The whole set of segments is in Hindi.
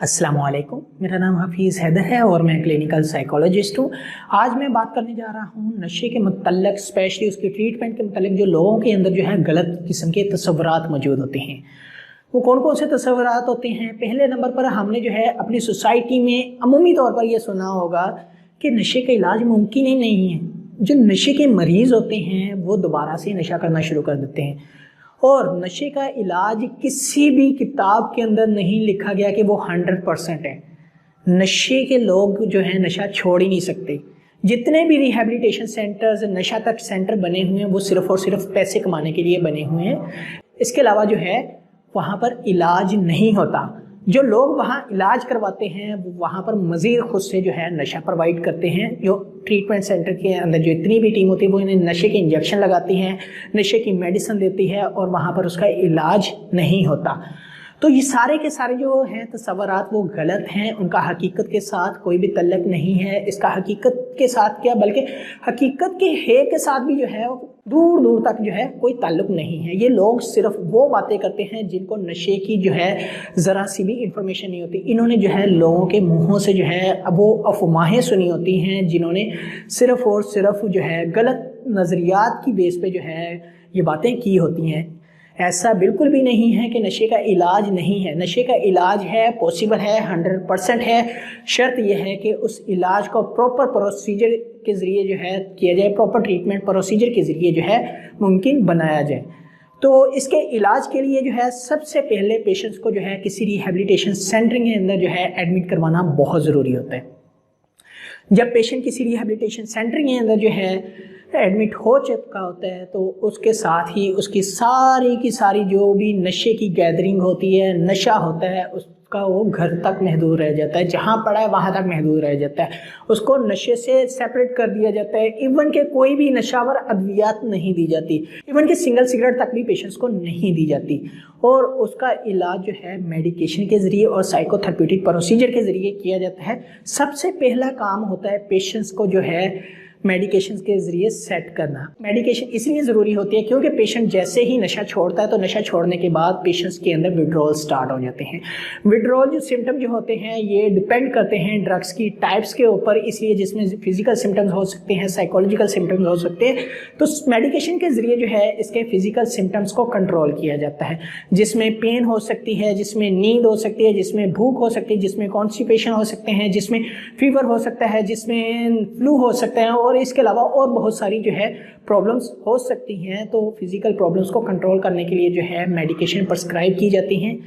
अस्सलामुअलैकुम, मेरा नाम हफीज़ हैदर है और मैं क्लिनिकल साइकोलॉजिस्ट हूँ। आज मैं बात करने जा रहा हूँ नशे के मतलब, स्पेशली उसकी ट्रीटमेंट के मतलब जो लोगों के अंदर जो है गलत किस्म के तस्वुरात मौजूद होते हैं। वो कौन कौन से तस्वुरात होते हैं? पहले नंबर पर हमने जो है अपनी सोसाइटी में अमूमी तौर पर यह सुना होगा कि नशे का इलाज मुमकिन ही नहीं है। जो नशे के मरीज़ होते हैं वो दोबारा से नशा करना शुरू कर देते हैं और नशे का इलाज किसी भी किताब के अंदर नहीं लिखा गया कि वो 100% है। नशे के लोग जो है नशा छोड़ ही नहीं सकते। जितने भी रिहैबिलिटेशन सेंटर्स, नशा तक सेंटर बने हुए हैं वो सिर्फ और सिर्फ पैसे कमाने के लिए बने हुए हैं। इसके अलावा जो है वहाँ पर इलाज नहीं होता। जो लोग वहाँ इलाज करवाते हैं वो वहाँ पर मज़ीद खुद से जो है नशा प्रोवाइड करते हैं। जो ट्रीटमेंट सेंटर के अंदर जो इतनी भी टीम होती है वो इन्हें नशे के इंजेक्शन लगाती हैं, नशे की मेडिसिन देती है और वहाँ पर उसका इलाज नहीं होता। तो ये सारे के सारे जो हैं तस्वुरात वो गलत हैं, उनका हकीकत के साथ कोई भी तल्लुक़ नहीं है। इसका हकीकत के साथ क्या बल्कि हकीकत के है के साथ भी जो है दूर दूर तक जो है कोई ताल्लुक़ नहीं है। ये लोग सिर्फ वो बातें करते हैं जिनको नशे की जो है ज़रा सी भी इंफॉर्मेशन नहीं होती। इन्होंने जो है लोगों के मुंहों से जो है वो अफवाहें सुनी होती हैं, जिन्होंने सिर्फ और सिर्फ जो है गलत नज़रियात की बेस पे जो है ये बातें की होती हैं। ऐसा बिल्कुल भी नहीं है कि नशे का इलाज नहीं है। नशे का इलाज है, पॉसिबल है, 100% है। शर्त यह है कि उस इलाज को प्रॉपर प्रोसीजर के ज़रिए जो है किया जाए, प्रॉपर ट्रीटमेंट प्रोसीजर के ज़रिए जो है मुमकिन बनाया जाए। तो इसके इलाज के लिए जो है सबसे पहले पेशेंट्स को जो है किसी रिहैबिलिटेशन सेंटर के अंदर जो है एडमिट करवाना बहुत ज़रूरी होता है। जब पेशेंट किसी रिहैबिलिटेशन सेंटर के अंदर जो है एडमिट हो चुका होता है तो उसके साथ ही उसकी सारी की सारी जो भी नशे की गैदरिंग होती है, नशा होता है, उसका वो घर तक महदूद रह जाता है। जहाँ पड़ा है वहाँ तक महदूद रह जाता है। उसको नशे से सेपरेट कर दिया जाता है। इवन के कोई भी नशावर अद्वियात नहीं दी जाती। इवन के सिंगल सिगरेट तक भी पेशेंट्स को नहीं दी जाती। और उसका इलाज जो है मेडिकेशन के ज़रिए और साइकोथेरेप्यूटिक प्रोसीजर के ज़रिए किया जाता है। सबसे पहला काम होता है पेशेंट्स को जो है मेडिकेशन के ज़रिए सेट करना। मेडिकेशन इसलिए ज़रूरी होती है क्योंकि पेशेंट जैसे ही नशा छोड़ता है तो नशा छोड़ने के बाद पेशेंट्स के अंदर विड्रॉल स्टार्ट हो जाते हैं। विड्रॉल जो सिम्टम जो होते हैं ये डिपेंड करते हैं ड्रग्स की टाइप्स के ऊपर, इसलिए जिसमें फिजिकल सिम्टम्स हो सकते हैं, साइकोलॉजिकल सिम्टम्स हो सकते हैं। तो मेडिकेशन के ज़रिए जो है इसके फिजिकल सिम्टम्स को कंट्रोल किया जाता है, जिसमें पेन हो सकती है, जिसमें नींद हो सकती है, जिसमें भूख हो सकती है, जिसमें कॉन्स्टिपेशन हो सकते हैं, जिसमें फीवर हो सकता है, जिसमें फ्लू हो सकता है और इसके अलावा और बहुत सारी जो है प्रॉब्लम्स हो सकती हैं। तो फिजिकल प्रॉब्लम्स को कंट्रोल करने के लिए जो है मेडिकेशन प्रिस्क्राइब की जाती हैं।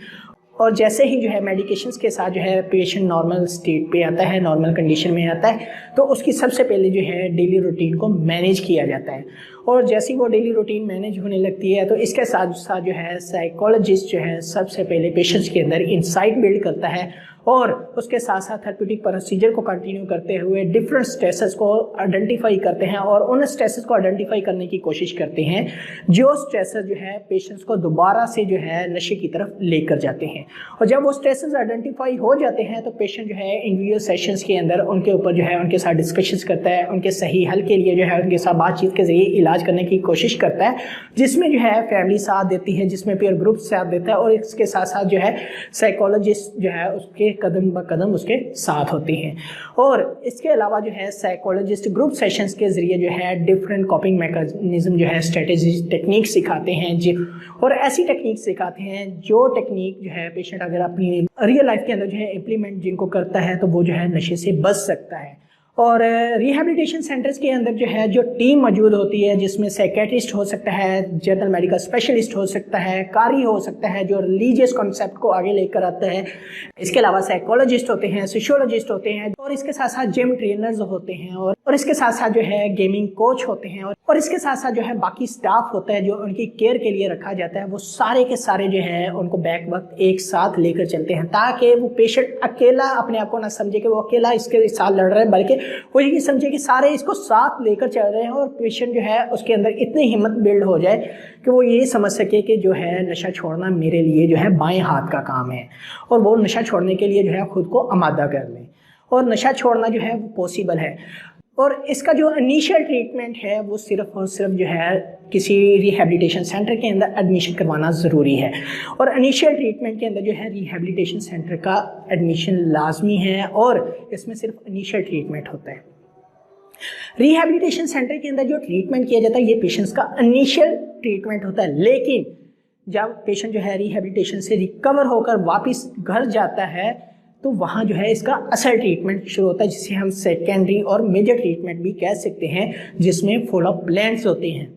और जैसे ही जो है मेडिकेशंस के साथ जो है पेशेंट नॉर्मल स्टेट पे आता है, नॉर्मल कंडीशन में आता है, तो उसकी सबसे पहले जो है डेली रूटीन को मैनेज किया जाता है। और जैसे ही वो डेली रूटीन मैनेज होने लगती है तो इसके साथ साथ जो है साइकोलॉजिस्ट जो है सबसे पहले पेशेंट्स के अंदर इंसाइट बिल्ड करता है और उसके साथ साथ थेरेप्यूटिक प्रोसीजर को कंटिन्यू करते हुए डिफरेंट स्ट्रेसेस को आइडेंटिफाई करते हैं और उन स्ट्रेसेस को आइडेंटिफाई करने की कोशिश करते हैं जो स्ट्रेसेस जो है पेशेंट्स को दोबारा से जो है नशे की तरफ लेकर जाते हैं। और जब वो स्ट्रेसेस आइडेंटिफाई हो जाते हैं तो पेशेंट जो है इंडिविजुअल सेशंस के अंदर उनके ऊपर जो है उनके साथ डिस्कशंस करता है, उनके सही हल के लिए जो है उनके साथ बातचीत के जरिए इलाज करने की कोशिश करता है, जिसमें जो है फैमिली साथ देती है, जिसमें पीयर ग्रुप साथ देता है और इसके साथ साथ जो है साइकोलॉजिस्ट जो है उसके कदम ब कदम उसके साथ होती हैं। और इसके अलावा जो है साइकोलॉजिस्ट ग्रुप सेशंस के जरिए जो है डिफरेंट कॉपिंग मैकेनिज्म जो है स्ट्रेटेजी टेक्निक सिखाते हैं जी, और ऐसी टेक्निक सिखाते हैं जो टेक्निक जो है पेशेंट अगर अपनी रियल लाइफ के अंदर जो है इम्प्लीमेंट जिनको करता है तो वो जो है नशे से बच सकता है। और रिहैबिलिटेशन सेंटर्स के अंदर जो है जो टीम मौजूद होती है जिसमें साइकेट्रिस्ट हो सकता है, जनरल मेडिकल स्पेशलिस्ट हो सकता है, कारी हो सकता है जो रिलीजियस कॉन्सेप्ट को आगे लेकर आता है। इसके अलावा साइकोलॉजिस्ट होते हैं, सोशियोलॉजिस्ट होते हैं और इसके साथ साथ जिम ट्रेनर्स होते हैं और इसके साथ साथ जो है गेमिंग कोच होते हैं और इसके साथ साथ जो है बाकी स्टाफ होता है जो उनकी केयर के लिए रखा जाता है। वो सारे के सारे जो है उनको बैक वक्त एक साथ लेकर चलते हैं ताकि वो पेशेंट अकेला अपने आप को ना समझे कि वो अकेला इसके साथ लड़ रहा है, बल्कि वो ये समझे कि सारे इसको साथ लेकर चल रहे हैं और पेशेंट जो है उसके अंदर इतनी हिम्मत बिल्ड हो जाए कि वो ये समझ सके कि जो है नशा छोड़ना मेरे लिए जो है बाएं हाथ का काम है और वो नशा छोड़ने के लिए जो है खुद को आमादा कर ले और नशा छोड़ना जो है वो पॉसिबल है। और इसका जो इनिशियल ट्रीटमेंट है वो सिर्फ और सिर्फ जो है किसी रिहैबिलिटेशन सेंटर के अंदर एडमिशन करवाना ज़रूरी है। और इनिशियल ट्रीटमेंट के अंदर जो है रिहैबिलिटेशन सेंटर का एडमिशन लाजमी है और इसमें सिर्फ इनिशियल ट्रीटमेंट होता है। रिहैबिलिटेशन सेंटर के अंदर जो ट्रीटमेंट किया जाता है ये पेशेंट्स का इनिशियल ट्रीटमेंट होता है, लेकिन जब पेशेंट जो है रिहैबिलिटेशन से रिकवर होकर वापस घर जाता है तो वहाँ जो है इसका असल ट्रीटमेंट शुरू होता है, जिसे हम सेकेंडरी और मेजर ट्रीटमेंट भी कह सकते हैं, जिसमें फॉलोअप प्लान्स होते हैं।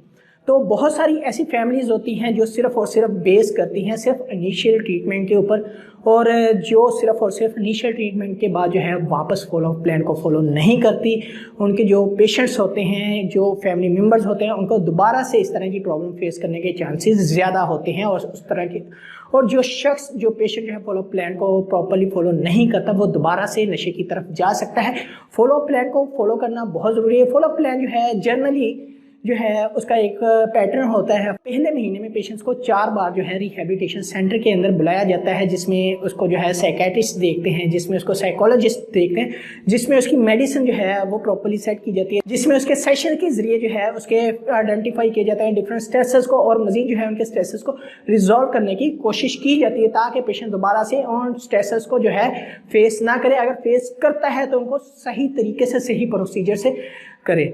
तो बहुत सारी ऐसी फैमिलीज़ होती हैं जो सिर्फ और सिर्फ बेस करती हैं सिर्फ इनिशियल ट्रीटमेंट के ऊपर, और जो सिर्फ और सिर्फ इनिशियल ट्रीटमेंट के बाद जो है वापस फॉलोअप प्लान को फॉलो नहीं करती। उनके जो पेशेंट्स होते हैं, जो फैमिली मेम्बर्स होते हैं, उनको दोबारा से इस तरह की प्रॉब्लम फेस करने के चांसेस ज़्यादा होते हैं। और उस तरह के और जो शख्स जो पेशेंट जो है फॉलोअप प्लान को प्रॉपर्ली फॉलो नहीं करता वो दोबारा से नशे की तरफ जा सकता है। फॉलोअप प्लान को फॉलो करना बहुत ज़रूरी है। फॉलोअप प्लान जो है जनरली जो है उसका एक पैटर्न होता है। पहले महीने में पेशेंट्स को 4 बार जो है रिहैबिलिटेशन सेंटर के अंदर बुलाया जाता है, जिसमें उसको जो है साइकेट्रिस्ट देखते हैं, जिसमें उसको साइकोलॉजिस्ट देखते हैं, जिसमें उसकी मेडिसिन जो है वो प्रॉपर्ली सेट की जाती है, जिसमें उसके सेशन के जरिए जो है उसके आइडेंटिफाई किए जाते हैं डिफरेंट स्ट्रेसेस को, और मजीद जो है उनके स्ट्रेसेस को रिजॉल्व करने की कोशिश की जाती है ताकि पेशेंट दोबारा से उन स्ट्रेसेस को जो है फेस ना करे। अगर फेस करता है तो उनको सही तरीके से सही प्रोसीजर से करे।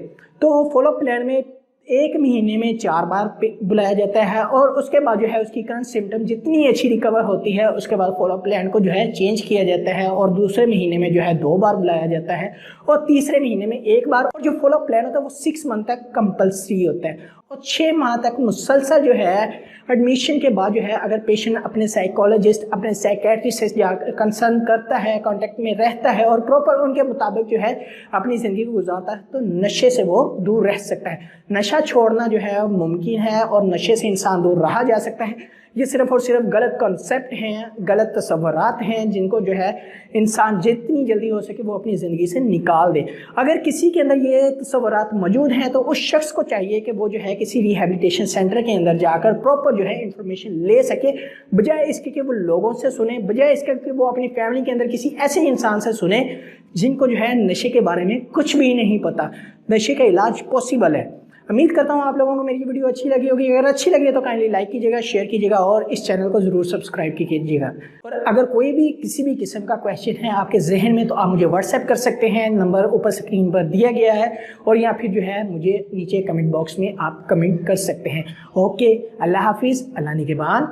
तो फॉलोअप प्लान में 1 महीने में 4 बार बुलाया जाता है, और उसके बाद जो है उसकी करंट सिम्टम जितनी अच्छी रिकवर होती है उसके बाद फॉलोअप प्लान को जो है चेंज किया जाता है, और दूसरे महीने में जो है 2 बार बुलाया जाता है, और तीसरे महीने में 1 बार। और जो फॉलोअप प्लान होता है वो 6 मंथ तक कंपल्सरी होता है, और 6 माह तक मुसलसल जो है एडमिशन के बाद जो है अगर पेशेंट अपने साइकोलॉजिस्ट, अपने साइकेट्रिस्ट से कंसर्न करता है, कांटेक्ट में रहता है और प्रॉपर उनके मुताबिक जो है अपनी ज़िंदगी को गुजारता है तो नशे से वो दूर रह सकता है। नशा छोड़ना जो है मुमकिन है, और नशे से इंसान दूर रहा जा सकता है। ये सिर्फ और सिर्फ गलत कॉन्सेप्ट हैं, गलत तस्वुरात हैं, जिनको जो है इंसान जितनी जल्दी हो सके वो अपनी ज़िंदगी से निकाल दे। अगर किसी के अंदर ये तस्वुरात मौजूद हैं तो उस शख्स को चाहिए कि वो जो है किसी रिहैबिलिटेशन सेंटर के अंदर जाकर प्रॉपर जो है इंफॉर्मेशन ले सके, बजाय इसके कि वो लोगों से सुने, बजाय इसके कि वो अपनी फैमिली के अंदर किसी ऐसे इंसान से सुने जिनको जो है नशे के बारे में कुछ भी नहीं पता। नशे का इलाज पॉसिबल है। उम्मीद करता हूँ आप लोगों को मेरी वीडियो अच्छी लगी होगी। अगर अच्छी लगी तो काइंडली लाइक कीजिएगा, शेयर कीजिएगा, और इस चैनल को ज़रूर सब्सक्राइब कीजिएगा। और अगर कोई भी किसी भी किस्म का क्वेश्चन है आपके जहन में तो आप मुझे व्हाट्सएप कर सकते हैं, नंबर ऊपर स्क्रीन पर दिया गया है, और या फिर जो है मुझे नीचे कमेंट बॉक्स में आप कमेंट कर सकते हैं। ओके, अल्लाह हाफिज़, अल्लाह निगहबान।